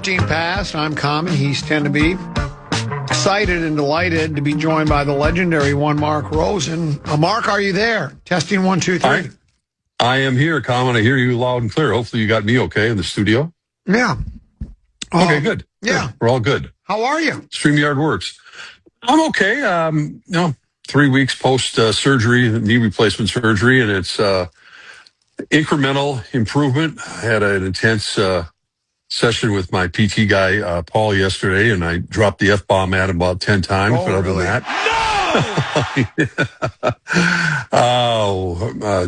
15 past. I'm Common. He's 10 to be. Excited and delighted to be joined by the legendary one, Mark Rosen. Mark, are you there? Testing 1, 2, 3. I am here, Common. I hear you loud and clear. Hopefully you got me okay in the studio. Yeah. Okay, good. Yeah. Good. We're all good. How are you? StreamYard works. I'm okay. 3 weeks post surgery, knee replacement surgery, and it's incremental improvement. I had an intense session with my PT guy, Paul, yesterday, and I dropped the F-bomb at him about 10 times. Oh, but other really? than that,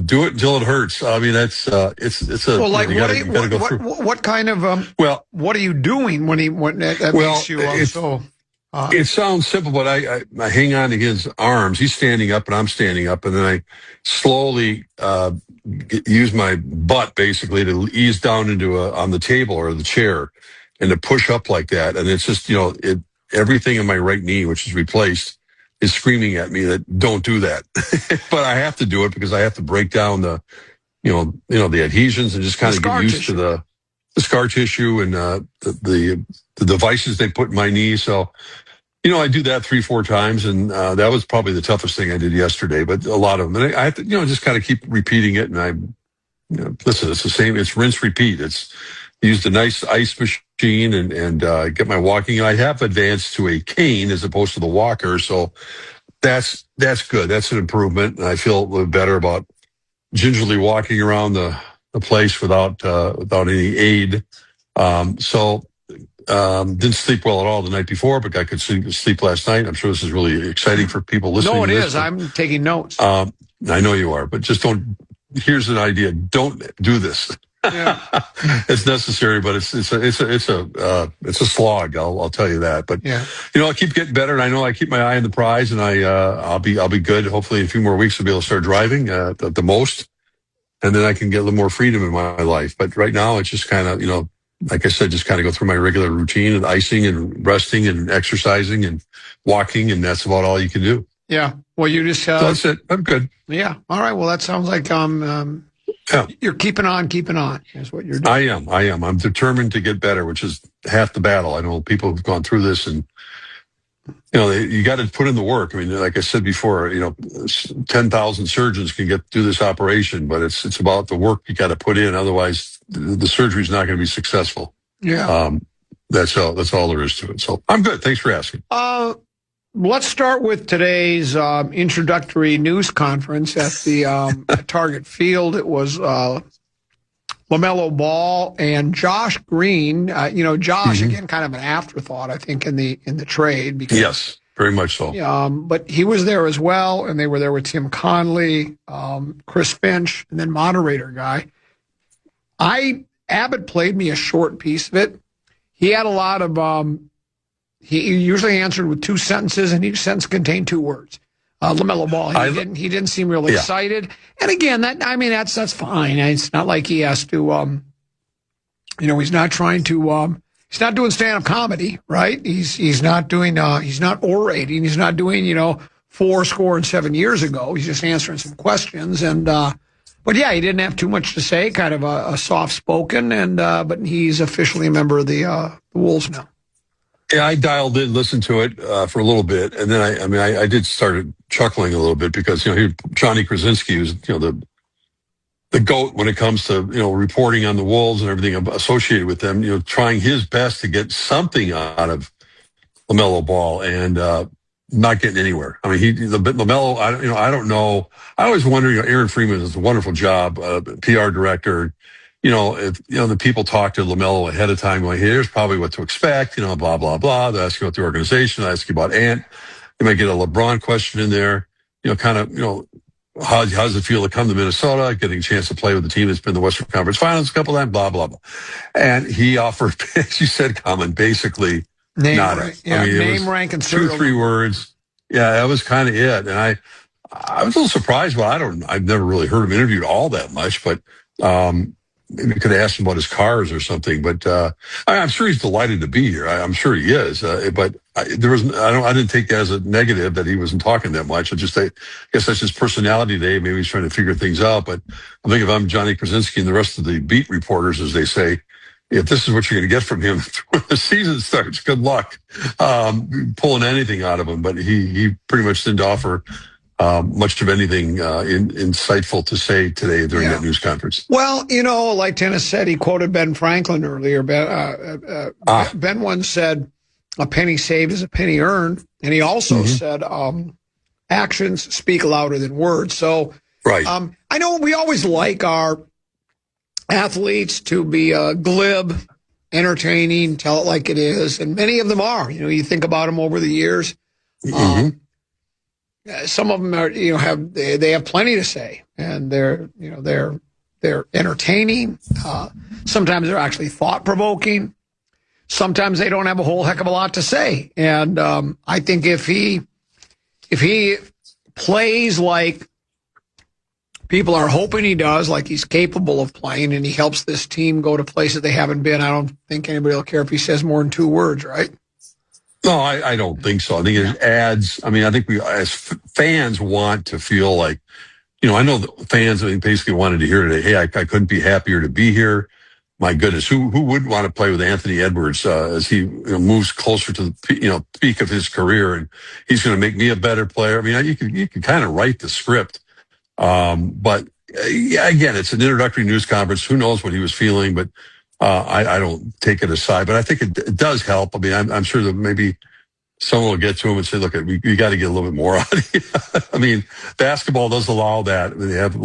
do it until it hurts. I mean, that's it's a. Well, like, you gotta go through. What kind of what are you doing when that makes you so? It sounds simple, but I hang on to his arms. He's standing up and I'm standing up, and then I slowly use my butt basically to ease down into on the table or the chair, and to push up like that. And it's just everything in my right knee, which is replaced, is screaming at me that don't do that. But I have to do it because I have to break down the the adhesions and just kind of get used to the scar tissue and the devices they put in my knee. So, I do that 3-4 times, and that was probably the toughest thing I did yesterday, but a lot of them. And I have to, just kind of keep repeating it. And listen, it's the same. It's rinse, repeat. It's used a nice ice machine and get my walking. I have advanced to a cane as opposed to the walker. So that's good. That's an improvement. And I feel a little better about gingerly walking around the place without any aid. Didn't sleep well at all the night before, but I could sleep last night. I'm sure this is really exciting for people listening. No, it to this, is. I'm taking notes. I know you are, but just don't. Here's an idea: don't do this. Yeah. It's necessary, but it's a slog. I'll tell you that. But yeah, I keep getting better, and I know I keep my eye on the prize, and I'll be good. Hopefully, in a few more weeks, I'll be able to start driving at the most, and then I can get a little more freedom in my life. But right now, it's just kind of like I said, just kind of go through my regular routine of icing and resting and exercising and walking, and that's about all you can do. Yeah. Well, you just so that's it. I'm good. Yeah. All right. Well, that sounds like you're keeping on. Is what you're doing. I am. I'm determined to get better, which is half the battle. I know people have gone through this, and you got to put in the work. I mean, like I said before, 10,000 surgeons can do this operation, but it's about the work you got to put in. Otherwise, the surgery is not going to be successful. Yeah. That's all there is to it. So I'm good. Thanks for asking. Let's start with today's introductory news conference at the at Target Field. It was LaMelo Ball and Josh Green. Josh again, kind of an afterthought, I think, in the trade. Because, yes, very much so. But he was there as well, and they were there with Tim Conley, Chris Finch, and then moderator guy. Abbott played me a short piece of it. He had a lot of. He usually answered with 2 sentences, and each sentence contained 2 words. LaMelo Ball, he didn't seem really excited. And again, that's fine. It's not like he has to, he's not trying to, he's not doing stand-up comedy, right? He's not doing, he's not orating. He's not doing, 7 years ago. He's just answering some questions. And, but yeah, he didn't have too much to say, kind of a soft-spoken, and, but he's officially a member of the Wolves now. Yeah, I dialed in, listened to it for a little bit, and then I did start chuckling a little bit because Johnny Krasinski, who's the GOAT when it comes to reporting on the Wolves and everything associated with them, trying his best to get something out of LaMelo Ball and not getting anywhere. I mean, LaMelo, I don't know. I always wonder. Aaron Freeman does a wonderful job, PR director. If the people talk to LaMelo ahead of time, going, here's probably what to expect, blah, blah, blah. They'll ask you about the organization. They'll ask you about Ant. They might get a LeBron question in there, how does it feel to come to Minnesota, getting a chance to play with the team that's been in the Western Conference Finals a couple of times, blah, blah, blah. And he offered, as you said, Common, basically nada. Name, rank, and 2-3 words. Yeah, that was kind of it. And I was a little surprised, but I've never really heard him interviewed all that much, but, maybe could have asked him about his cars or something, but I'm sure he's delighted to be here. I'm sure he is. But I didn't take that as a negative that he wasn't talking that much. I guess that's his personality today. Maybe he's trying to figure things out. But I think if I'm Johnny Krasinski and the rest of the beat reporters, as they say, if this is what you're going to get from him when the season starts, good luck pulling anything out of him. But he pretty much didn't offer much of anything insightful to say today during that news conference. Well, like Dennis said, he quoted Ben Franklin earlier. Ben once said, "A penny saved is a penny earned," and he also said, "Actions speak louder than words." So, right. I know we always like our athletes to be glib, entertaining, tell it like it is, and many of them are. You think about them over the years. Some of them are, they have plenty to say, and they're entertaining. Sometimes they're actually thought provoking. Sometimes they don't have a whole heck of a lot to say. And I think if he plays like people are hoping he does, like he's capable of playing, and he helps this team go to places they haven't been, I don't think anybody will care if he says more than 2 words, right? No, I don't think so. I think it adds. I mean, I think we as fans want to feel like, I know the fans basically wanted to hear today, hey, I couldn't be happier to be here. My goodness, who would want to play with Anthony Edwards as he moves closer to the peak of his career, and he's going to make me a better player. I mean, you can kind of write the script. But again, it's an introductory news conference. Who knows what he was feeling, but I don't take it aside. But I think it does help. I mean, I'm sure that maybe someone will get to him and say, look, we got to get a little bit more out of you. I mean, basketball does allow that. They have a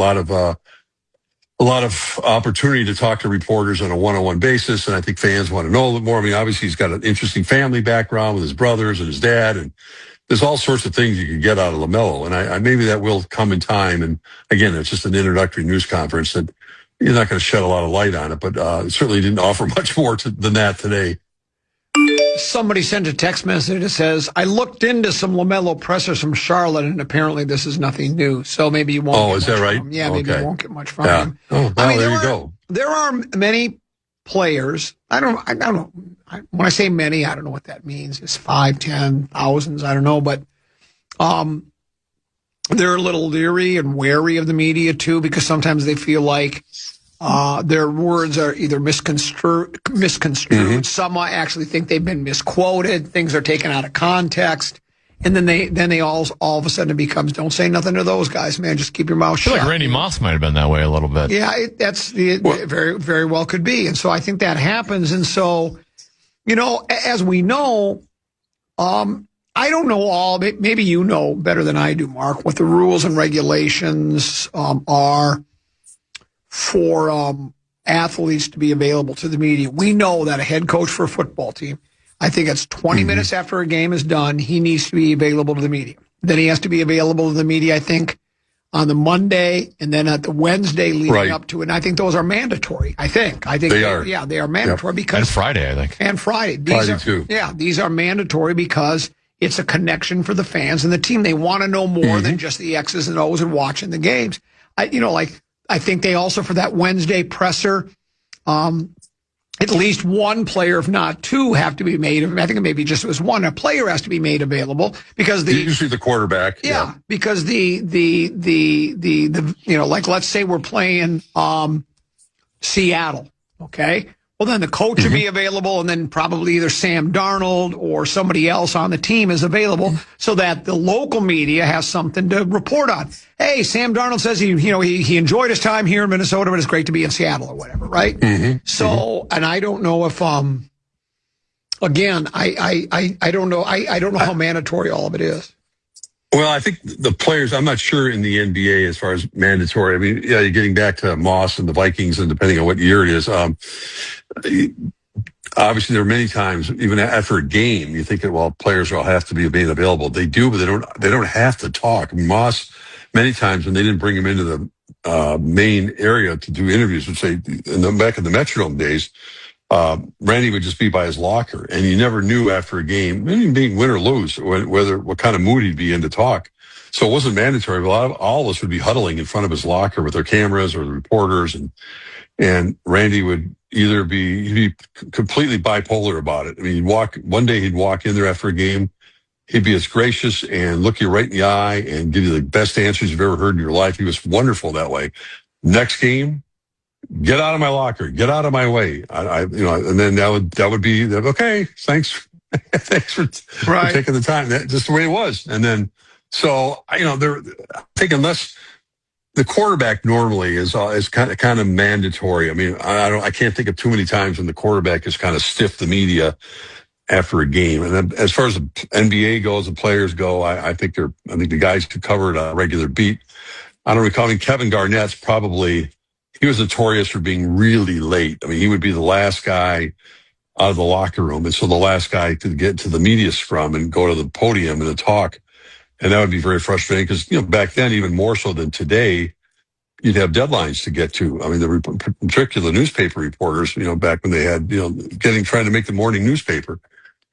lot of opportunity to talk to reporters on a one-on-one basis, and I think fans want to know a little more. I mean, obviously, he's got an interesting family background with his brothers and his dad, and there's all sorts of things you can get out of LaMelo, and I maybe that will come in time. And again, it's just an introductory news conference, and you're not going to shed a lot of light on it, but it certainly didn't offer much more than that today. Somebody sent a text message that says, "I looked into some LaMelo pressers from Charlotte, and apparently this is nothing new." So maybe you won't. Oh, is that right? Yeah, maybe you won't get much from him. Oh, well, there you go. There are many players. I don't know. When I say many, I don't know what that means. It's 5, 10, thousands. I don't know, but they're a little leery and wary of the media too, because sometimes they feel like their words are either misconstrued. Some actually think they've been misquoted. Things are taken out of context. And then they all of a sudden it becomes, don't say nothing to those guys, man. Just keep your mouth shut. I feel like Randy Moss might have been that way a little bit. Yeah, very, very well could be. And so I think that happens. And so, as we know, I don't know all, maybe you know better than I do, Mark, what the rules and regulations are for athletes to be available to the media. We know that a head coach for a football team, I think it's 20 minutes after a game is done, he needs to be available to the media. Then he has to be available to the media, I think, on the Monday and then at the Wednesday leading up to it. And I think those are mandatory. I think they are. Yeah, they are mandatory because. And Friday, I think. And Friday. Too. Yeah, these are mandatory because it's a connection for the fans and the team. They want to know more than just the X's and O's and watching the games. I think they also, for that Wednesday presser, at least one player, if not two, have to be made. I think maybe just was one. A player has to be made available because usually the quarterback. Yeah, because like let's say we're playing Seattle, okay. Well, then the coach will be available, and then probably either Sam Darnold or somebody else on the team is available, so that the local media has something to report on. Hey, Sam Darnold says he enjoyed his time here in Minnesota, but it's great to be in Seattle or whatever, right? So, and I don't know if again, I don't know. I don't know how mandatory all of it is. Well, I think the players, I'm not sure in the NBA as far as mandatory. I mean, yeah, you're getting back to Moss and the Vikings, and depending on what year it is, obviously there are many times, even after a game, you think that, well, players will have to be made available. They do, but they don't have to talk. I mean, Moss, many times when they didn't bring him into the main area to do interviews, would say, back in the Metrodome days, Randy would just be by his locker, and you never knew after a game, maybe being win or lose, what kind of mood he'd be in to talk. So it wasn't mandatory, but all of us would be huddling in front of his locker with their cameras or the reporters, and Randy would either he'd be completely bipolar about it. I mean, one day he'd walk in there after a game, he'd be as gracious and look you right in the eye and give you the best answers you've ever heard in your life. He was wonderful that way. Next game, get out of my locker, get out of my way. And then that would be okay. Thanks for taking the time. That's just the way it was. And then, so I think unless the quarterback normally is kind of mandatory. I mean, I can't think of too many times when the quarterback has kind of stiffed the media after a game. And then as far as the NBA goes, the players go, I think the guys who covered a regular beat. I don't recall. I mean, Kevin Garnett's he was notorious for being really late. I mean, he would be the last guy out of the locker room. And so the last guy to get to the media scrum and go to the podium and to talk. And that would be very frustrating because, back then, even more so than today, you'd have deadlines to get to. I mean, particularly newspaper reporters, back when they had, trying to make the morning newspaper.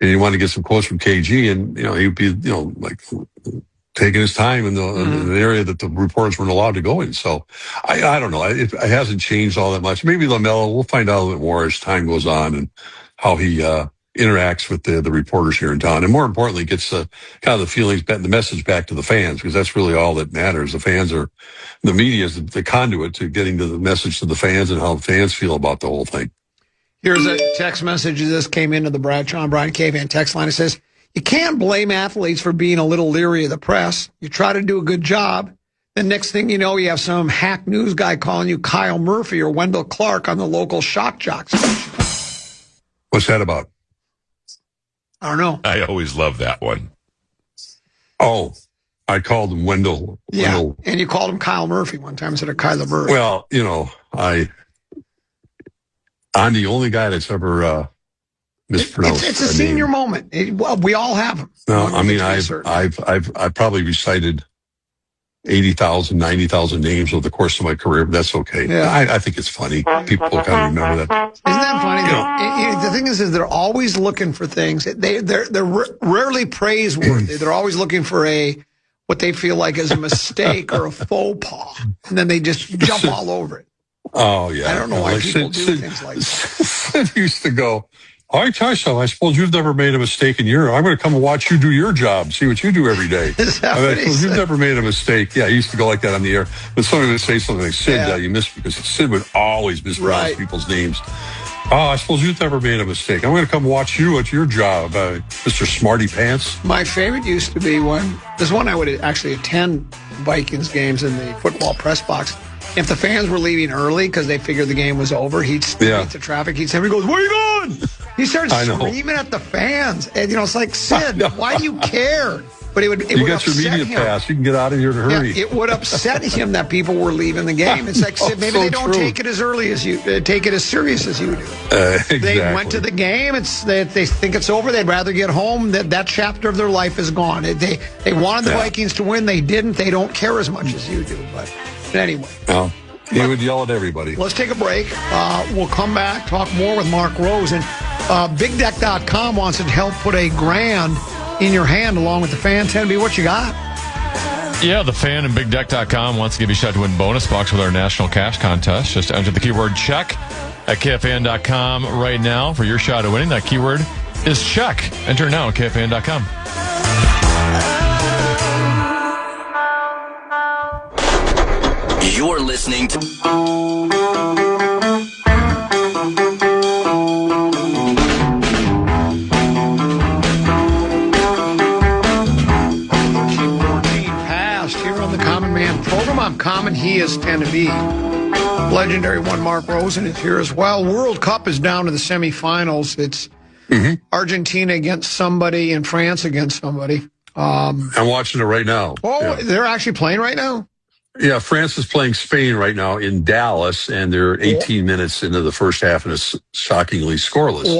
And you want to get some quotes from KG, and, he'd be, taking his time in the area that the reporters weren't allowed to go in. So I don't know. It hasn't changed all that much. Maybe LaMelo, we'll find out a little bit more as time goes on and how he interacts with the reporters here in town. And more importantly, gets kind of the feelings, the message back to the fans, because that's really all that matters. The media is the conduit to getting to the message to the fans and how the fans feel about the whole thing. Here's a text message. This came into the Bradshaw and Bryan KFAN text line. It says, you can't blame athletes for being a little leery of the press. You try to do a good job. The next thing you know, you have some hack news guy calling you Kyle Murphy or Wendell Clark on the local shock jock station. What's that about? I don't know. I always love that one. Oh, I called him Wendell. Yeah, Wendell. And you called him Kyle Murphy one time instead of Kyler Murray. Well, I'm the only guy that's ever mispronounced. It's a senior moment. We all have them. No, I mean, I've probably recited 80,000, 90,000 names over the course of my career, but that's okay. Yeah. I think it's funny. People kind of remember that. Isn't that funny? The thing is they're always looking for things. They're rarely praiseworthy. They're always looking for what they feel like is a mistake or a faux pas, and then they just jump all over it. Oh, yeah. I don't know why people do things like that. Sid used to go, all right, Tyson, I suppose you've never made a mistake I'm going to come and watch you do your job, see what you do every day. You've never made a mistake. Yeah, he used to go like that on the air. But somebody would say something like, Sid, you missed, because Sid would always mispronounce people's names. Oh, I suppose you've never made a mistake. I'm going to come watch you at your job, Mr. Smarty Pants. My favorite used to be there's one I would actually attend Vikings games in the football press box. If the fans were leaving early because they figured the game was over, he'd speak to traffic. He goes, where are you going? He started screaming at the fans. And, it's like, Sid, why do you care? But you got your media pass. You can get out of here in a hurry. Yeah, it would upset him that people were leaving the game. It's like, Sid, maybe they don't take it as early as you, take it as serious as you do. Exactly. They went to the game. They think it's over. They'd rather get home. That chapter of their life is gone. They wanted the Vikings to win. They didn't. They don't care as much as you do. But anyway. Well, he would yell at everybody. Let's take a break. We'll come back, talk more with Mark Rosen. BigDeck.com wants to help put $1,000 in your hand along with the fan. 10B, what you got? Yeah, the fan and BigDeck.com wants to give you a shot to win bonus box with our national cash contest. Just enter the keyword check at KFAN.com right now for your shot at winning. That keyword is check. Enter now at KFAN.com. You're listening to Past here on the Common Man program. I'm Common. He is 10B. Legendary one Mark Rosen is here as well. World Cup is down to the semifinals. It's Argentina against somebody and France against somebody. I'm watching it right now. Oh, they're actually playing right now? Yeah, France is playing Spain right now in Dallas, and they're 18 minutes into the first half, and it's shockingly scoreless.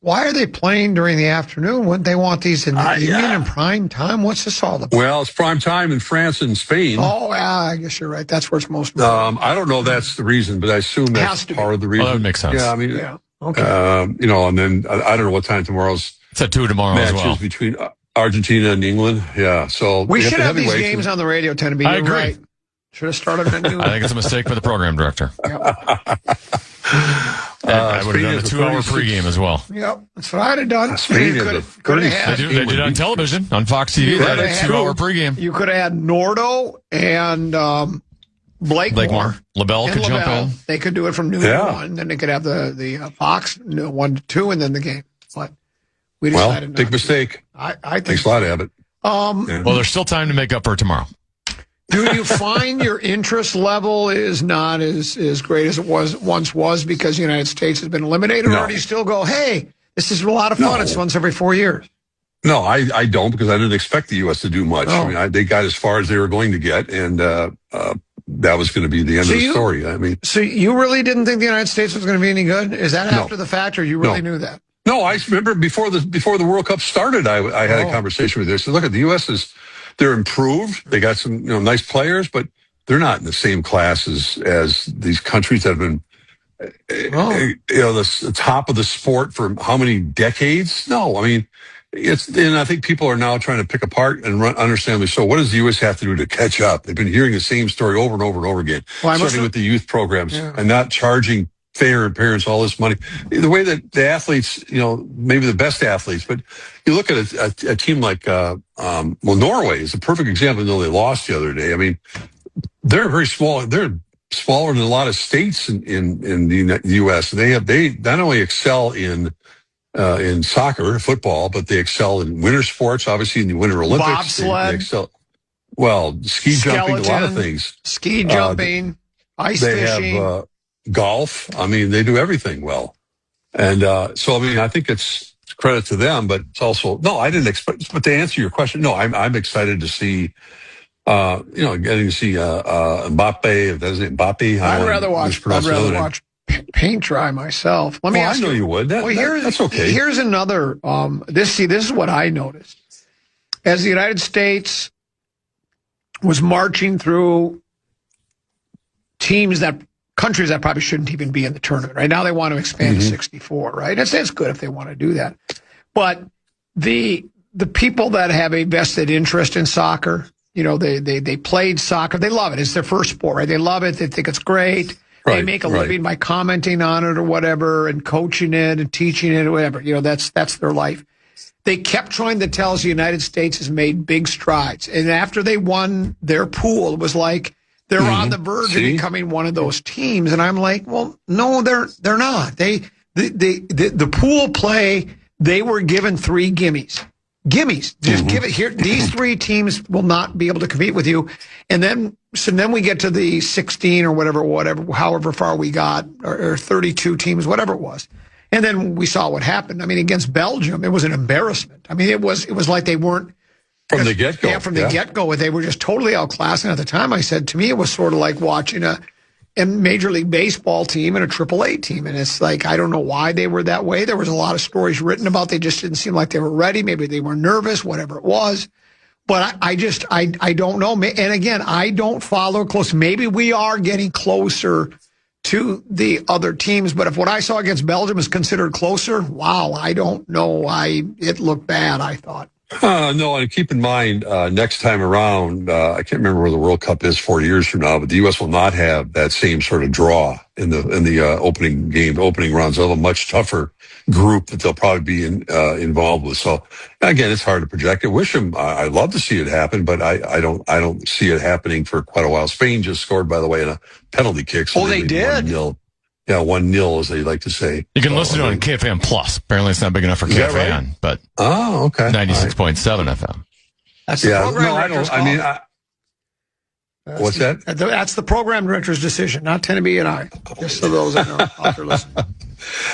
Why are they playing during the afternoon? Wouldn't they want these in the evening in prime time? What's this all about? Well, it's prime time in France and Spain. Oh, yeah, I guess you're right. That's where it's most. I don't know if that's the reason, but I assume that's part of the reason. Well, that would make sense. Yeah, I mean, okay. And then I don't know what time tomorrow's. It's at 2 tomorrow as well. Matches between Argentina and England. Yeah, so we should have these games on the radio. 10B. I agree. Right. Should have started at noon. I think it's a mistake for the program director. I would have done a 2-hour pregame as well. Yep, that's what I'd have done. Spain They did on television, on Fox TV. They had a 2-hour pregame. You could have had Nordo and Blakemore. LaBelle could jump in. They could do it from noon to 1. Then they could have the Fox 1 to 2, and then the game. But we decided not big to. Mistake. I think Thanks a lot, Abbott. Well, there's still time to make up for tomorrow. Do you find your interest level is not as great as it once was because the United States has been eliminated? No. Or do you still go, hey, this is a lot of fun. It's once every 4 years? No, I don't, because I didn't expect the U.S. to do much. Oh. I mean, they got as far as they were going to get, and that was going to be the end of the story. I mean, so you really didn't think the United States was going to be any good? Is that after the fact, or you really knew that? No, I remember before the World Cup started, I had a conversation with you. I said, look, the U.S. they're improved. They got some nice players, but they're not in the same class as these countries that have been the top of the sport for how many decades? No, I mean, and I think people are now trying to pick apart and understandably so. What does the U.S. have to do to catch up? They've been hearing the same story over and over and over again, starting with the youth programs and not charging fair parents all this money. The way that the athletes, maybe the best athletes, but you look at a team like, Norway is a perfect example. Though they lost the other day. I mean, they're very small. They're smaller than a lot of states in the U.S. They not only excel in soccer, football, but they excel in winter sports, obviously in the Winter Olympics. Bobsled. They excel. Well, ski jumping, a lot of things. Ski jumping, ice fishing. Have golf. I mean, they do everything well. And so, I mean, I think it's credit to them, but it's also, I didn't expect, but to answer your question, I'm excited to see, getting to see Mbappe, that's it, Mbappe. I'd rather watch paint dry myself. Let me ask you. I know you would. That's okay. Here's another, this is what I noticed. As the United States was marching through countries that probably shouldn't even be in the tournament. Right now they want to expand to 64, right? It's good if they want to do that. But the people that have a vested interest in soccer, they played soccer. They love it. It's their first sport, right? They love it. They think it's great. Right, they make a living by commenting on it or whatever and coaching it and teaching it or whatever. That's their life. They kept trying to tell us the United States has made big strides. And after they won their pool, it was like, they're on the verge of becoming one of those teams, and I'm like, well, no, they're not. The pool play, they were given 3 gimmies. Just give it here. These 3 teams will not be able to compete with you, and then we get to the 16 or whatever, however far we got, or 32 teams, whatever it was, and then we saw what happened. I mean, against Belgium, it was an embarrassment. I mean, it was like they weren't. From the get-go. Yeah, from the get-go. They were just totally outclassed. And at the time, I said, to me, it was sort of like watching a Major League Baseball team and a AAA team. And it's like, I don't know why they were that way. There was a lot of stories written about they just didn't seem like they were ready. Maybe they were nervous, whatever it was. But I don't know. And again, I don't follow close. Maybe we are getting closer to the other teams. But if what I saw against Belgium is considered closer, wow, I don't know. It looked bad, I thought. No, and keep in mind, next time around, I can't remember where the World Cup is 4 years from now, but the U.S. will not have that same sort of draw in the opening rounds. They'll have a much tougher group that they'll probably be involved with. So again, it's hard to project. I'd love to see it happen, but I don't see it happening for quite a while. Spain just scored, by the way, in a penalty kick. So they did? 1-0. Yeah, 1-0, as they like to say. You can listen to it on KFAN Plus. Apparently, it's not big enough for KFAN, right? But 96.7 FM. That's the program director's call. What's that? That's the program director's decision, not Tenneby and I. Just so those that know out there listening.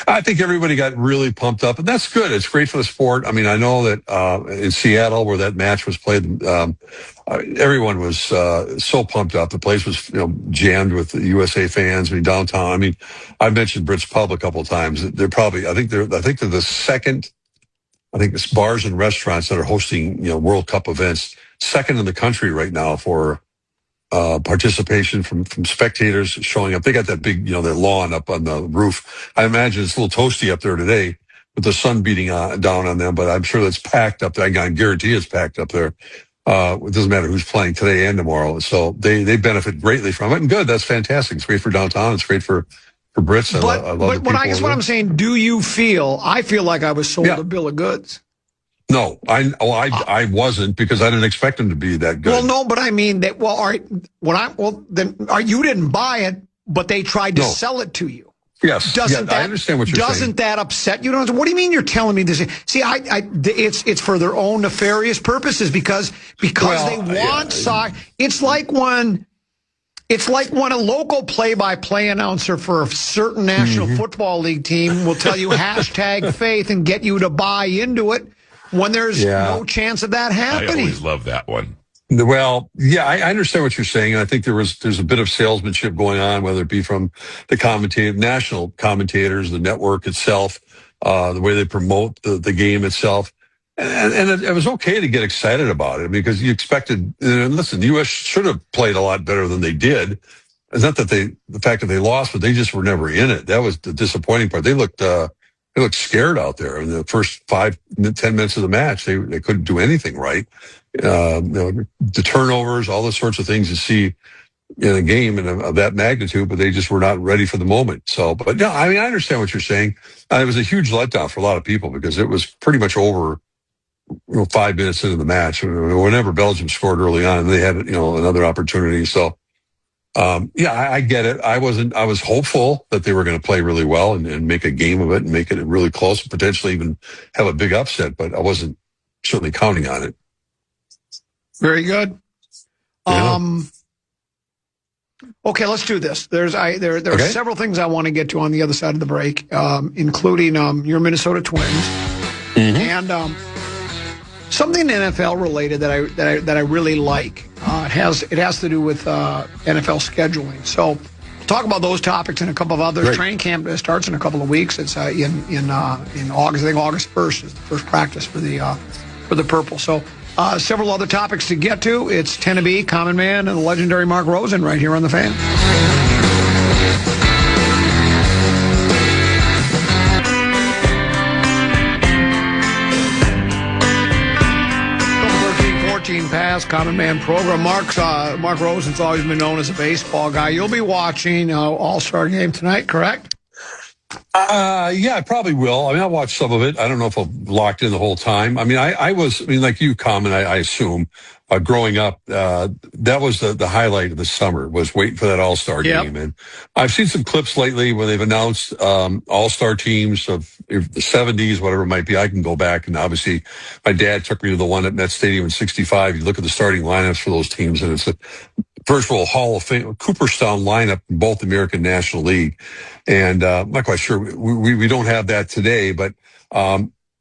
I think everybody got really pumped up, and that's good. It's great for the sport. I mean, I know that in Seattle, where that match was played, everyone was so pumped up. The place was jammed with USA fans. I mean, downtown. I mean, I've mentioned Brits Pub a couple of times. They're probably, I think they're the second. I think it's bars and restaurants that are hosting World Cup events, second in the country right now for participation from spectators showing up. They got that big, their lawn up on the roof. I imagine it's a little toasty up there today with the sun beating down on them, but I'm sure that's packed up there. I can guarantee it's packed up there. It doesn't matter who's playing today and tomorrow. So they benefit greatly from it. And good, that's fantastic. It's great for downtown. It's great for Brits. I love what I'm saying, do you feel, I feel like I was sold a bill of goods. No, I wasn't, because I didn't expect him to be that good. Well, no, but I mean that. Well, all right. You didn't buy it, but they tried to sell it to you. Yes, I understand what you're saying. Doesn't that upset you? What do you mean you're telling me this? See, it's for their own nefarious purposes because they want soccer. It's like when a local play-by-play announcer for a certain National Football League team will tell you #faith and get you to buy into it when there's no chance of that happening. I always love that one. Well, yeah, I understand what you're saying, and I think there's a bit of salesmanship going on, whether it be from the national commentators, the network itself, the way they promote the game itself, and it was okay to get excited about it because you expected. Listen, the U.S. should have played a lot better than they did. It's not that the fact that they lost, but they just were never in it. That was the disappointing part. They looked scared out there in the first 5-10 minutes of the match. They couldn't do anything right. The turnovers, all those sorts of things you see in a game of that magnitude, but they just were not ready for the moment. So, but no, I mean, I understand what you're saying. It was a huge letdown for a lot of people because it was pretty much over 5 minutes into the match. Whenever Belgium scored early on, they had another opportunity. So, I get it. I was hopeful that they were going to play really well and make a game of it and make it really close, and potentially even have a big upset, but I wasn't certainly counting on it. Very good. Yeah. Okay, let's do this. There are several things I want to get to on the other side of the break, including your Minnesota Twins and something NFL related that I really like. It has to do with NFL scheduling. So we'll talk about those topics and a couple of others. Great. Training camp starts in a couple of weeks. It's in August. I think August 1st is the first practice for the Purple. So. Several other topics to get to. It's 10 to be, Common Man, and the legendary Mark Rosen right here on The Fan. Past Common Man program. Mark Rosen's always been known as a baseball guy. You'll be watching All-Star game tonight, correct? Yeah, I probably will. I mean, I watched some of it. I don't know if I'm locked in the whole time. I mean, I was like you, Common, I assume, growing up, that was the highlight of the summer, was waiting for that All-Star game. And I've seen some clips lately when they've announced All-Star teams of the 70s, whatever it might be. I can go back, and obviously my dad took me to the one at Met Stadium in 65. You look at the starting lineups for those teams, and it's a virtual Hall of Fame, Cooperstown lineup in both American National League. And I'm not quite sure. We don't have that today, but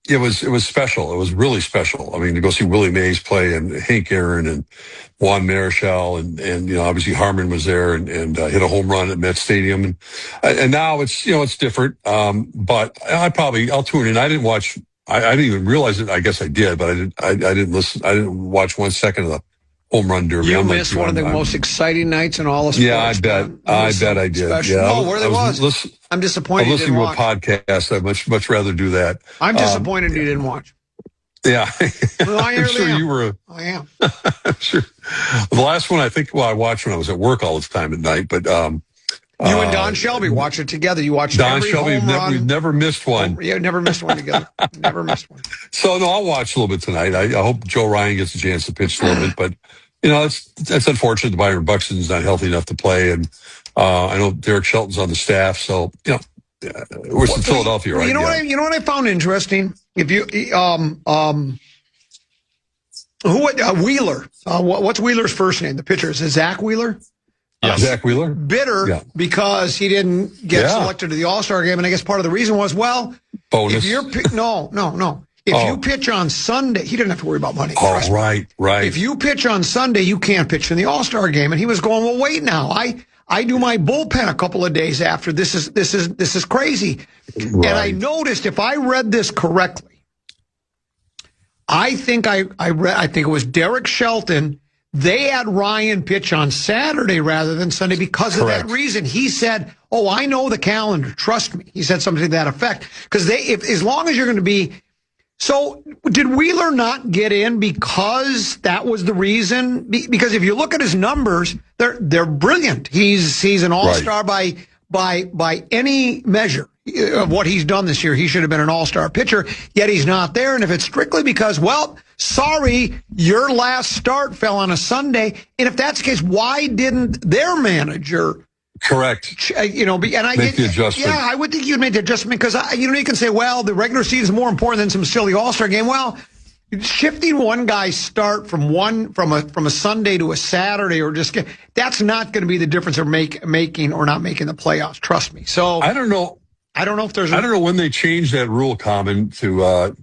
it was special. It was really special. I mean, to go see Willie Mays play and Hank Aaron and Juan Marichal and obviously Harmon was there and hit a home run at Met Stadium. And now it's different. But I'll tune in. I didn't watch. I didn't even realize it. I guess I did, but I didn't listen. I didn't watch 1 second of the home run derby. You missed one of the most exciting nights in all of sports. Yeah, I bet I did. Special. Yeah, no, where there was. I'm disappointed. I'm listening to a podcast. I'd much rather do that. I'm disappointed you didn't watch. Yeah, well, I'm sure you were. I am. I'm sure. The last one I watched when I was at work all the time at night. But you and Don Shelby watch it together. You watched Don every Shelby. We've never missed one. Yeah, never missed one together. Never missed one. So no, I'll watch a little bit tonight. I hope Joe Ryan gets a chance to pitch a little bit, but. It's unfortunate that Byron Buxton's not healthy enough to play, and I know Derek Shelton's on the staff, so we're in Philadelphia, right? You know what I found interesting? If you Wheeler, what's Wheeler's first name? The pitcher, is it Zach Wheeler? Yes. Zach Wheeler, bitter because he didn't get selected to the All-Star game, and I guess part of the reason was bonus. If you're no. If you pitch on Sunday, he didn't have to worry about money. Oh, right. If you pitch on Sunday, you can't pitch in the All-Star game. And he was going, well, wait now. I do my bullpen a couple of days after. This is crazy. Right. And I noticed, if I read this correctly, I think it was Derek Shelton. They had Ryan pitch on Saturday rather than Sunday because of that reason. He said, "Oh, I know the calendar. Trust me." He said something to that effect. Because as long as you're going to be. So did Wheeler not get in because that was the reason? Because if you look at his numbers, they're brilliant. He's an all-star by any measure. of what he's done this year. He should have been an all-star pitcher, yet he's not there. And if it's strictly because, well, sorry, your last start fell on a Sunday, and if that's the case, why didn't their manager... Correct. And make the adjustment. Yeah, I would think you'd make the adjustment because, you can say, well, the regular season is more important than some silly all-star game. Well, shifting one guy's start from a Sunday to a Saturday that's not going to be the difference of making or not making the playoffs. Trust me. So I don't know. I don't know if there's. I don't know when they changed that rule, Common, to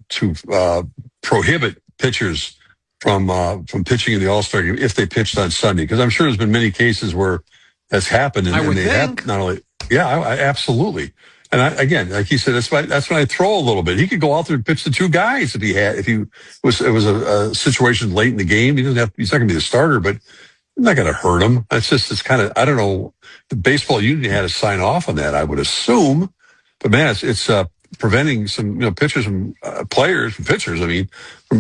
prohibit pitchers from pitching in the All-Star game if they pitched on Sunday, because I'm sure there's been many cases where that's happened, and they have not only. Yeah, absolutely. And again, like he said, that's when I throw a little bit. He could go out there and pitch the two guys if it was a situation late in the game. He's not going to be the starter, but I'm not going to hurt him. It's kind of, I don't know. The baseball union had to sign off on that, I would assume. But man, it's preventing some pitchers from pitchers. I mean,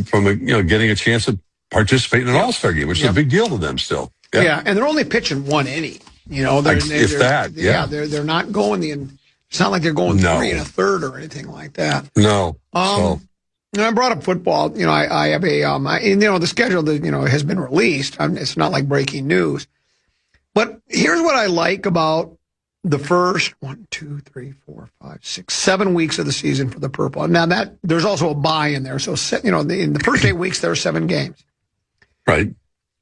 from getting a chance to participate in an All-Star game, which is a big deal to them still. Yeah, and they're only pitching one inning. They're not going It's not like they're going 3 1/3 or anything like that. No. I brought up football. I have the schedule that, has been released. It's not like breaking news. But here's what I like about the first 7 weeks of the season for the Purple. Now there's also a bye in there. So, in the first 8 weeks, there are 7 games. Right.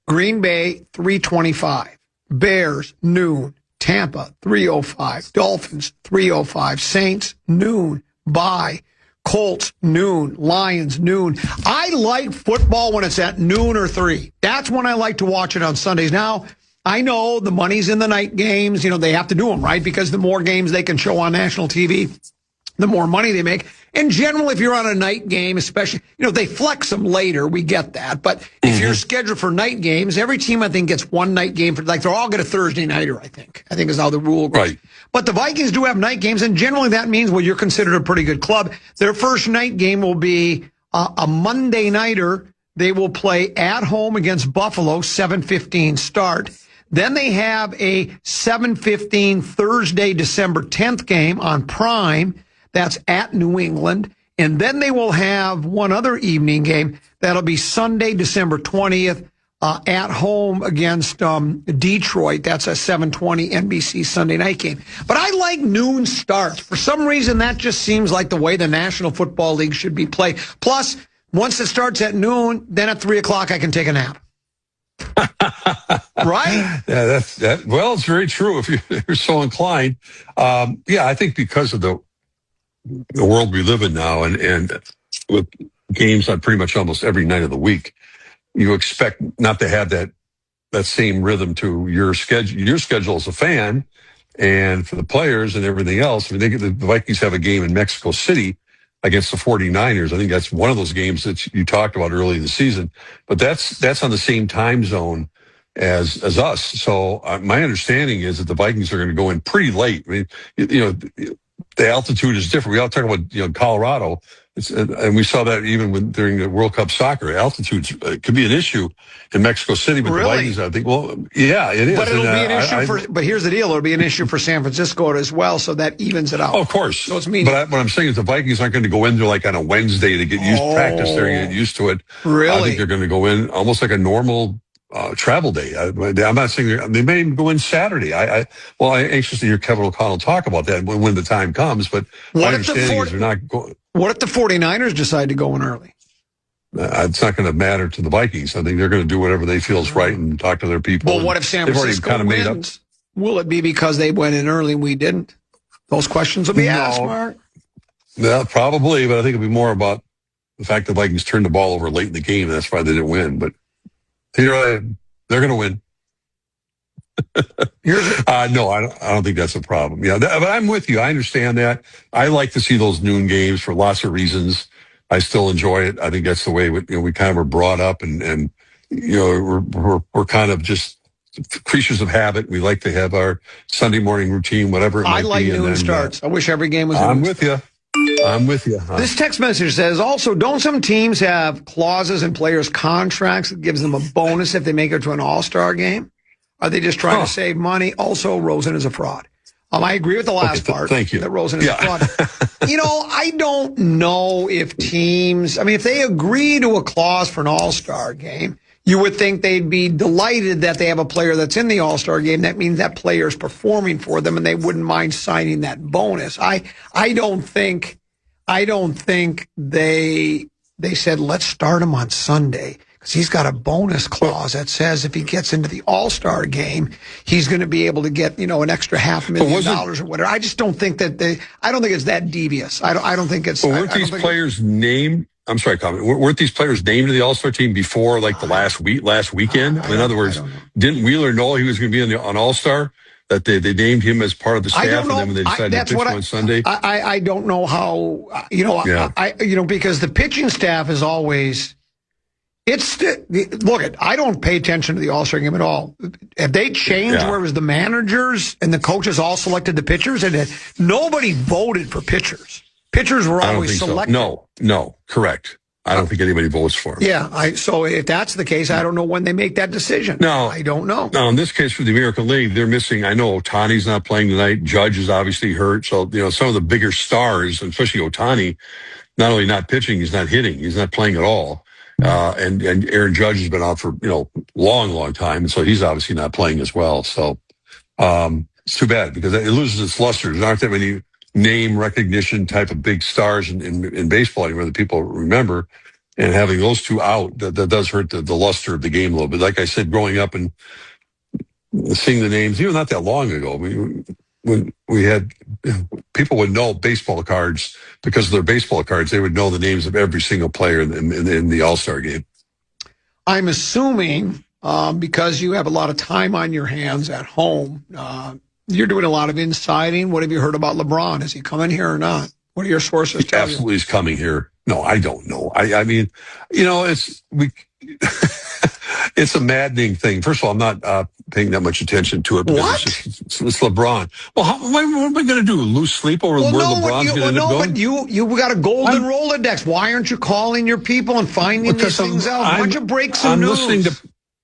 Green Bay, 3:25. Bears, noon. Tampa, 3:05. Dolphins, 3:05. Saints, noon. Bye. Colts, noon. Lions, noon. I like football when it's at noon or 3. That's when I like to watch it on Sundays. Now, I know the money's in the night games. They have to do them, right? Because the more games they can show on national TV, the more money they make. And generally, if you're on a night game, especially, they flex them later. We get that. But if you're scheduled for night games, every team, I think, gets one night game they're all get a Thursday nighter, I think is how the rule goes. Right. But the Vikings do have night games, and generally that means, well, you're considered a pretty good club. Their first night game will be a Monday nighter. They will play at home against Buffalo, 7:15 start. Then they have a 7:15 Thursday, December 10th game on Prime. That's at New England. And then they will have one other evening game. That'll be Sunday, December 20th, at home against Detroit. That's a 7:20 NBC Sunday night game. But I like noon starts. For some reason, that just seems like the way the National Football League should be played. Plus, once it starts at noon, then at 3 o'clock, I can take a nap. Right? Yeah, well, it's very true if you're so inclined. I think because of the world we live in now, and with games on pretty much almost every night of the week, you expect not to have that same rhythm to your schedule as a fan, and for the players and everything else. I mean, the Vikings have a game in Mexico City against the 49ers. I think that's one of those games that you talked about early in the season, but that's on the same time zone as us. So my understanding is that the Vikings are going to go in pretty late. I mean, the altitude is different. We all talk about, Colorado, and we saw that even during the World Cup soccer. Altitude could be an issue in Mexico City, but the Vikings, I think, yeah, it is. But it'll be an issue but here's the deal. It'll be an issue for San Francisco as well, so that evens it out. Oh, of course. So it's but what I'm saying is the Vikings aren't going to go in there like on a Wednesday to get practice there and get used to it. Really? I think they're going to go in almost like a normal travel day. I'm not saying they may even go in Saturday. I'm anxious to hear Kevin O'Connell talk about that when the time comes. But my understanding is they're not going. What if the 49ers decide to go in early? It's not going to matter to the Vikings. I think they're going to do whatever they feel is right and talk to their people. Well, what if San Francisco wins? Will it be because they went in early and we didn't? Those questions will be asked, Mark. Yeah, probably, but I think it'll be more about the fact that the Vikings turned the ball over late in the game, and that's why they didn't win. But they're going to win. No, I don't think that's a problem. Yeah, but I'm with you. I understand that. I like to see those noon games for lots of reasons. I still enjoy it. I think that's the way we kind of were brought up, and we're kind of just creatures of habit. We like to have our Sunday morning routine, whatever it might be. I like noon starts. I wish every game was. I'm with you. This text message says, also, don't some teams have clauses in players' contracts that gives them a bonus if they make it to an all-star game? Are they just trying to save money? Also, Rosen is a fraud. I agree with the last part. Thank you. That Rosen is a fraud. I don't know if teams, if they agree to a clause for an all-star game, you would think they'd be delighted that they have a player that's in the all-star game. That means that player is performing for them, and they wouldn't mind signing that bonus. I don't think they said, let's start him on Sunday, because he's got a bonus clause that says if he gets into the all-star game, he's going to be able to get, an extra $500,000 or whatever. I just don't think that I don't think it's that devious. I don't think it's. But weren't these players named? I'm sorry, comment. Weren't these players named to the All-Star team before, the last weekend? In other words, didn't Wheeler know he was going to be on All-Star? That they named him as part of the staff, and then when they decided to pitch him on Sunday? I don't know how, because the pitching staff is always. I don't pay attention to the All-Star game at all. Have they changed where it was the managers and the coaches all selected the pitchers, and nobody voted for pitchers? Pitchers were always selected. So. No, correct. I don't think anybody votes for him. Yeah, so if that's the case, I don't know when they make that decision. No, I don't know. Now, in this case for the American League, they're missing. I know Ohtani's not playing tonight. Judge is obviously hurt. So, some of the bigger stars, especially Ohtani, not only not pitching, he's not hitting. He's not playing at all. And Aaron Judge has been out for, long time. And so he's obviously not playing as well. So, it's too bad because it loses its luster. There aren't that many name recognition type of big stars in baseball anymore that people remember. And having those two out, that does hurt the luster of the game a little bit. Like I said, growing up and seeing the names, even not that long ago, when we had people would know baseball cards because of their baseball cards, they would know the names of every single player in the All-Star game. I'm assuming because you have a lot of time on your hands at home, you're doing a lot of insiding. What have you heard about LeBron? Is he coming here or not? What are your sources telling you? Absolutely is coming here. No, I don't know. It's a maddening thing. First of all, I'm not paying that much attention to it because what? It's LeBron. Well, what am I going to do? Lose sleep over where LeBron's going to end up going? But you got a golden Rolodex. Why aren't you calling your people and finding these things out? Why don't you break some news?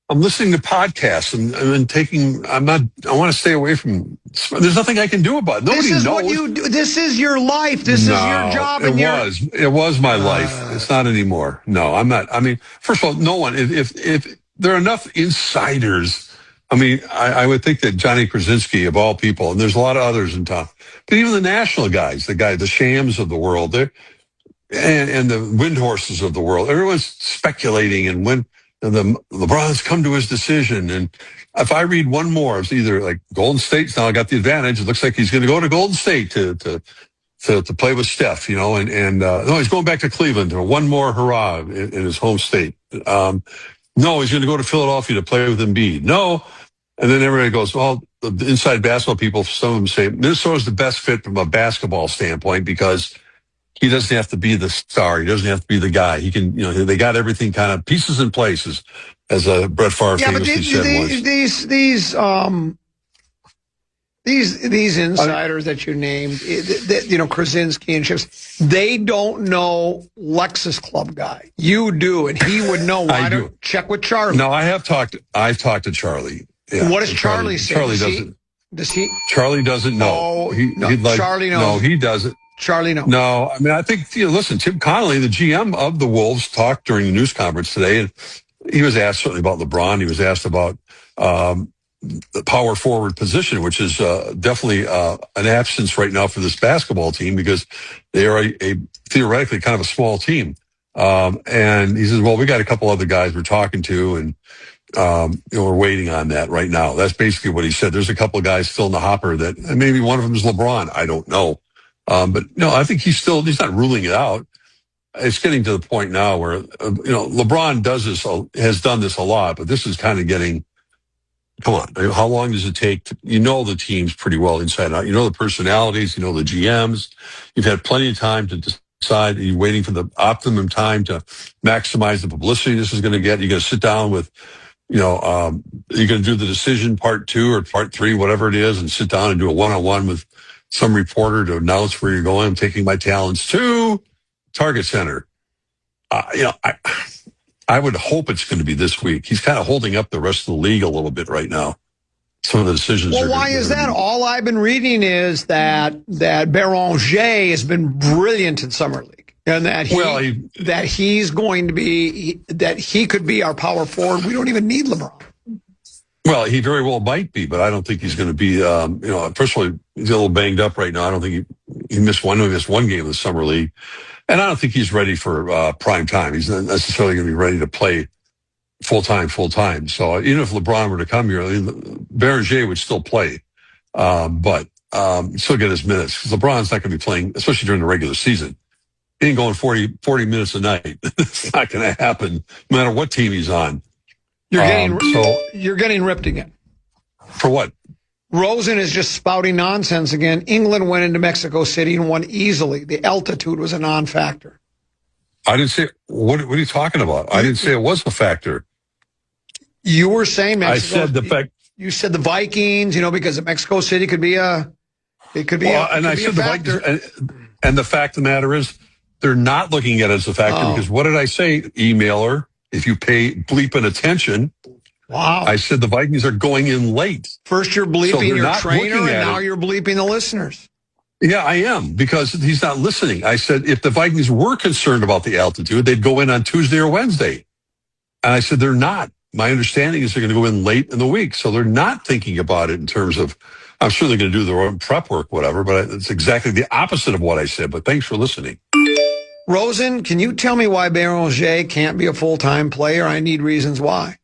I'm listening to podcasts and I want to stay away from. There's nothing I can do about it. Nobody knows. What you do. This is your life. This is your job. It was my life. It's not anymore. No, I'm not. First of all, no one. If there are enough insiders, I would think that Johnny Krasinski of all people, and there's a lot of others in town, but even the national guys, the Shams of the world, and the Windhorses of the world, everyone's speculating and when. And the LeBron's come to his decision. And if I read one more, it's either like Golden State's now got the advantage. It looks like he's going to go to Golden State to play with Steph, no, he's going back to Cleveland or one more hurrah in his home state. No, he's going to go to Philadelphia to play with Embiid. No. And then everybody goes, well, the inside basketball people, some of them say Minnesota's the best fit from a basketball standpoint because he doesn't have to be the star. He doesn't have to be the guy. He can, they got everything kind of pieces in places, as Brett Favre famously said once. These insiders that you named, Krasinski and Chips, they don't know Lexus Club guy. You do, and he would know. Why don't check with Charlie? No, I've talked to Charlie. Yeah. What does Charlie say? Charlie doesn't. Does he? Charlie doesn't know. Charlie knows. No, he doesn't. Charlie, no. No, I think, listen, Tim Connolly, the GM of the Wolves, talked during the news conference today, and he was asked certainly about LeBron. He was asked about the power forward position, which is definitely an absence right now for this basketball team because they are a theoretically kind of a small team. And he says, well, we got a couple other guys we're talking to, and we're waiting on that right now. That's basically what he said. There's a couple of guys still in the hopper that, and maybe one of them is LeBron. I don't know. But no, I think he's not ruling it out. It's getting to the point now where, LeBron has done this a lot, but this is kind of getting, come on, how long does it take? The teams pretty well inside out. The personalities, the GMs. You've had plenty of time to decide. You're waiting for the optimum time to maximize the publicity this is going to get. You're going to sit down with, you're going to do the decision part 2 or part 3, whatever it is, and sit down and do a one-on-one with some reporter to announce where you're going. I'm taking my talents to Target Center. I would hope it's going to be this week. He's kind of holding up the rest of the league a little bit right now. some of the decisions. Well, why is that? All I've been reading is that Beranger has been brilliant in summer league, and that he's going to be that he could be our power forward. We don't even need LeBron. Well, he very well might be, but I don't think he's going to be. First of all, he's a little banged up right now. I don't think he missed one game of the summer league, and I don't think he's ready for prime time. He's not necessarily going to be ready to play full time. So even if LeBron were to come here, Beranger would still play, but still get his minutes. LeBron's not going to be playing, especially during the regular season. He ain't going 40 minutes a night. It's not going to happen, no matter what team he's on. You're getting ripped again. For what? Rosen is just spouting nonsense again. England went into Mexico City and won easily. The altitude was a non-factor. I didn't say. What are you talking about? I didn't say it was a factor. You were saying Mexico. I said the fact. You said the Vikings, because Mexico City could be a. It could be. Well, and I said the Vikings, and the fact of the matter is, they're not looking at it as a factor because what did I say, emailer? If you pay bleeping attention, wow! I said the Vikings are going in late. First you're bleeping your trainer, and now you're bleeping the listeners. Yeah, I am, because he's not listening. I said if the Vikings were concerned about the altitude, they'd go in on Tuesday or Wednesday. And I said they're not. My understanding is they're going to go in late in the week. So they're not thinking about it in terms of, I'm sure they're going to do their own prep work, whatever, but it's exactly the opposite of what I said. But thanks for listening. Rosen, can you tell me why Beranger can't be a full-time player? I need reasons why.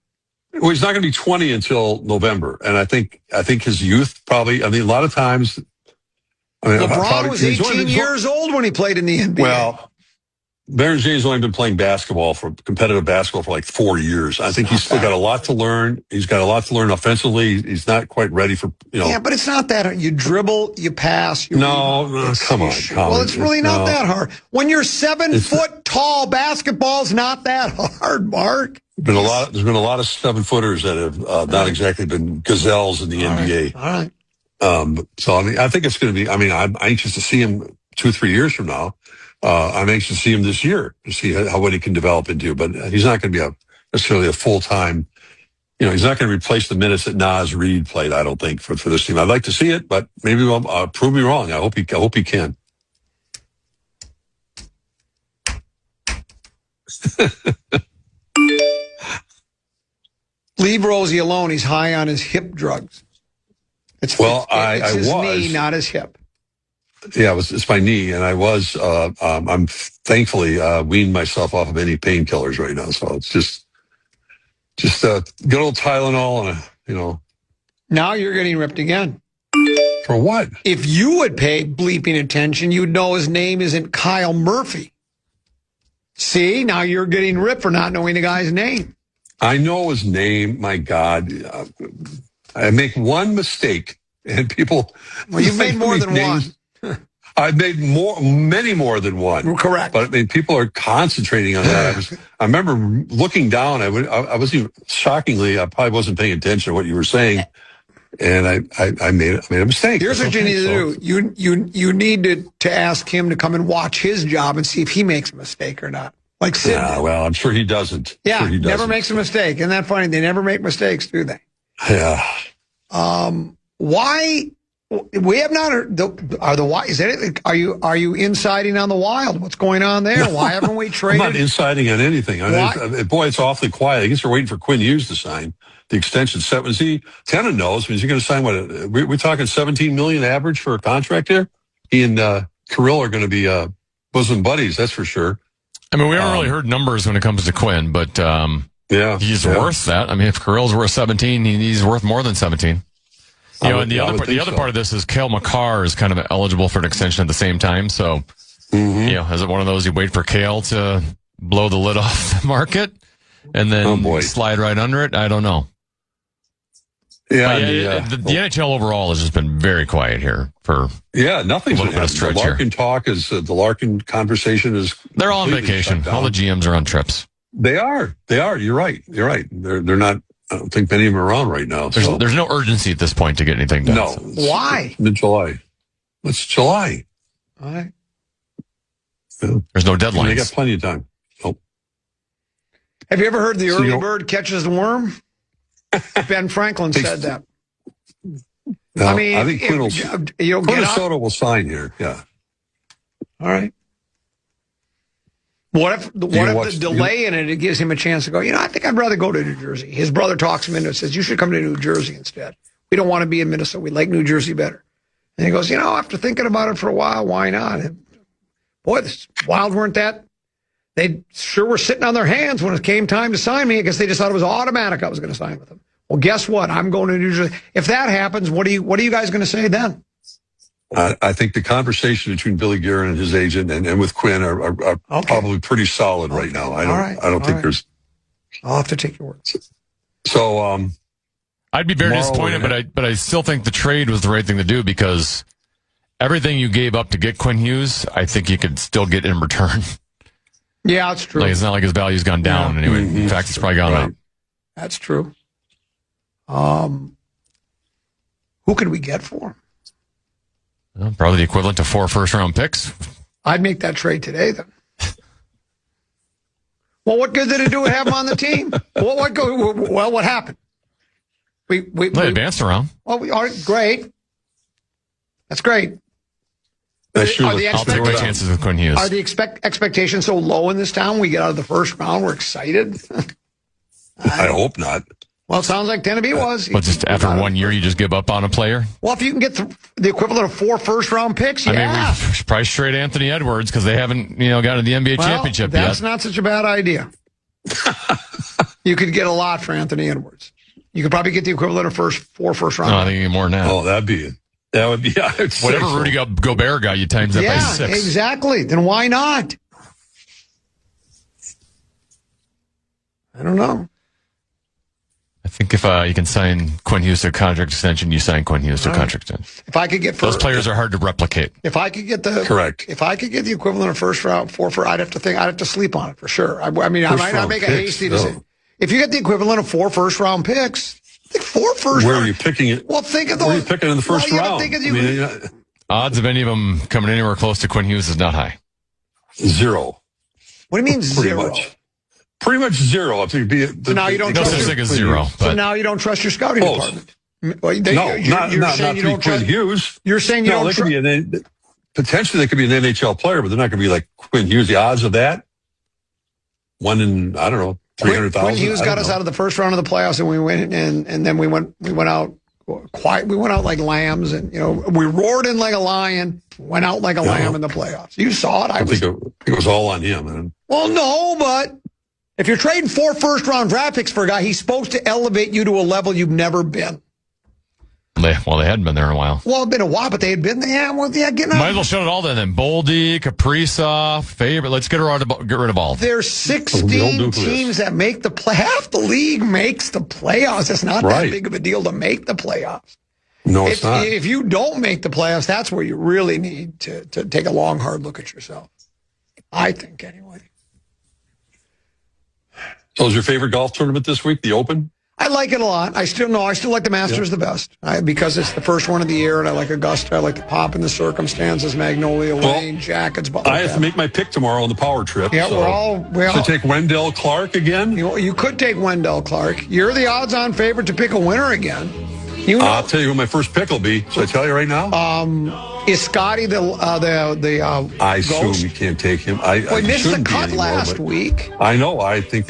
Well, he's not going to be 20 until November. And I think his youth probably, a lot of times, LeBron was 18 years old when he played in the NBA. Well, Beranger's only been playing competitive basketball for like 4 years. I think he's still got a lot to learn. He's got a lot to learn offensively. He's not quite ready for, Yeah, but it's not that hard. You dribble, you pass. Come on. Well, it's really not that hard. When you're 7 foot tall, basketball's not that hard, Mark. There's been a lot of 7-footers that have not exactly been gazelles in the NBA. All right. So, I think it's going to be, I'm anxious to see him 2-3 years from now. I'm anxious to see him this year to see what he can develop into, but he's not going to be necessarily a full-time, he's not going to replace the minutes that Naz Reid played, I don't think, for this team. I'd like to see it, but maybe prove me wrong. I hope he can. Leave Rosie alone. He's high on his hip drugs. It's his knee, not his hip. Yeah, it's my knee, and I'm thankfully weaned myself off of any painkillers right now. So it's just good old Tylenol, and Now you're getting ripped again. For what? If you would pay bleeping attention, you'd know his name isn't Kyle Murphy. See, now you're getting ripped for not knowing the guy's name. I know his name. My God, I make one mistake, and people. Well, you've made more than one. I've made many more than one. Correct. But people are concentrating on that. I remember looking down. I was even, shockingly, I probably wasn't paying attention to what you were saying, and I made a mistake. Here's what you need to do. You need to ask him to come and watch his job and see if he makes a mistake or not. Like Sid did. Well, I'm sure he doesn't. Yeah, never makes a mistake. Isn't that funny? They never make mistakes, do they? Yeah. Why? We have not. Is that it? Are you insiding on the Wild? What's going on there? Why haven't we traded? I'm not insiding on anything. Boy, it's awfully quiet. I guess we're waiting for Quinn Hughes to sign the extension. Tenen knows. Is he going to sign what? We're talking $17 million average for a contract here. He and Kirill are going to be bosom buddies. That's for sure. We haven't really heard numbers when it comes to Quinn, but he's worth that. If Kirill's worth 17, he's worth more than 17. And the other part of this is Cale Makar is kind of eligible for an extension at the same time. So, is it one of those you wait for Cale to blow the lid off the market and then slide right under it? I don't know. Yeah, the NHL overall has just been very quiet here for nothing's a little bit of stretch here. The Larkin conversation is. They're all on vacation. All the GMs are on trips. They are. You're right. They're not. I don't think many of them are around right now. There's no urgency at this point to get anything done. No. Why? Mid-July. It's July. All right. Yeah. There's no deadlines. They got plenty of time. Nope. Have you ever heard the early bird catches the worm? Ben Franklin said that. No, I mean, I think Minnesota will sign here. Yeah. All right. What if the delay in it gives him a chance to go, I think I'd rather go to New Jersey. His brother talks him into it, says, you should come to New Jersey instead. We don't want to be in Minnesota. We like New Jersey better. And he goes, after thinking about it for a while, why not? And boy, the Wild weren't that. They sure were sitting on their hands when it came time to sign me. I guess they just thought it was automatic I was going to sign with them. Well, guess what? I'm going to New Jersey. If that happens, what are you guys going to say then? I think the conversation between Billy Guerin and his agent and with Quinn are probably pretty solid right now. I don't think there's. I'll have to take your words. So, I'd be very disappointed, but I still think the trade was the right thing to do because everything you gave up to get Quinn Hughes, I think you could still get in return. Yeah, that's true. It's not like his value's gone down anyway. Mm-hmm. In fact, it's probably gone up. That's true. Who could we get for him? Well, probably the equivalent to 4 first-round picks. I'd make that trade today, then. Well, what good did it do to have him on the team? What happened? We advanced around. Well, we are great. That's great. I'll take my chances with Quinn Hughes. Are the expectations so low in this town? We get out of the first round, we're excited. I hope not. Well, it sounds like Tennessee was. But just after 1 year, you just give up on a player? Well, if you can get the equivalent of 4 first-round picks, yeah. I mean, we should probably trade Anthony Edwards because they haven't, gotten to the NBA championship yet. That's not such a bad idea. You could get a lot for Anthony Edwards. You could probably get the equivalent of 4 first-round. No, I think you get more than that. Oh, that would be whatever Rudy Gobert got, you times that by 6. Yeah, exactly. Then why not? I don't know. I think if you can sign Quinn Hughes to a contract extension, you sign Quinn Hughes to a contract extension. If I could get those players are hard to replicate. If I could get the correct, if I could get the equivalent of first round 4 I'd have to sleep on it for sure. I mean, I might not make a hasty decision. If you get the equivalent of 4 first-round picks, I think 4 first. Where are you picking it? Well, think of those. Where are you picking in the first round? Odds of any of them coming anywhere close to Quinn Hughes is not high. 0. What do you mean 0? Pretty much 0. So now you don't trust such thing as 0. So now you don't trust your scouting department. Well, not Quinn Hughes. You're saying you don't trust. Potentially, they could be an NHL player, but they're not going to be like Quinn Hughes. The odds of that, 1 in 300,000. Quinn Hughes got us out of the first round of the playoffs, and we went and then we went out quiet. We went out like lambs, and we roared in like a lion, went out like a lamb in the playoffs. You saw it. I think it was all on him, man. Well, no, but if you're trading 4 first-round draft picks for a guy, he's supposed to elevate you to a level you've never been. They hadn't been there in a while. Well, it'd been a while, but they had been there. Getting out. Might as well shut it all down then. Boldy, Kaprizov, Favorite. Let's get rid of all. There's 16 teams that make the play. Half the league makes the playoffs. It's not that big of a deal to make the playoffs. No, it's not. If you don't make the playoffs, that's where you really need to take a long, hard look at yourself. I think, anyway. So is your favorite golf tournament this week, the Open? I like it a lot. I still like the Masters the best because it's the first one of the year, and I like Augusta. I like the pomp and the circumstances, Magnolia Lane, jackets. I have to make my pick tomorrow on the power trip. Yeah, so should take Wendell Clark again? You could take Wendell Clark. You're the odds-on favorite to pick a winner again. I'll tell you who my first pick will be. Should I tell you right now? Is Scotty the I assume you can't take him. He missed the cut last week. I know. I think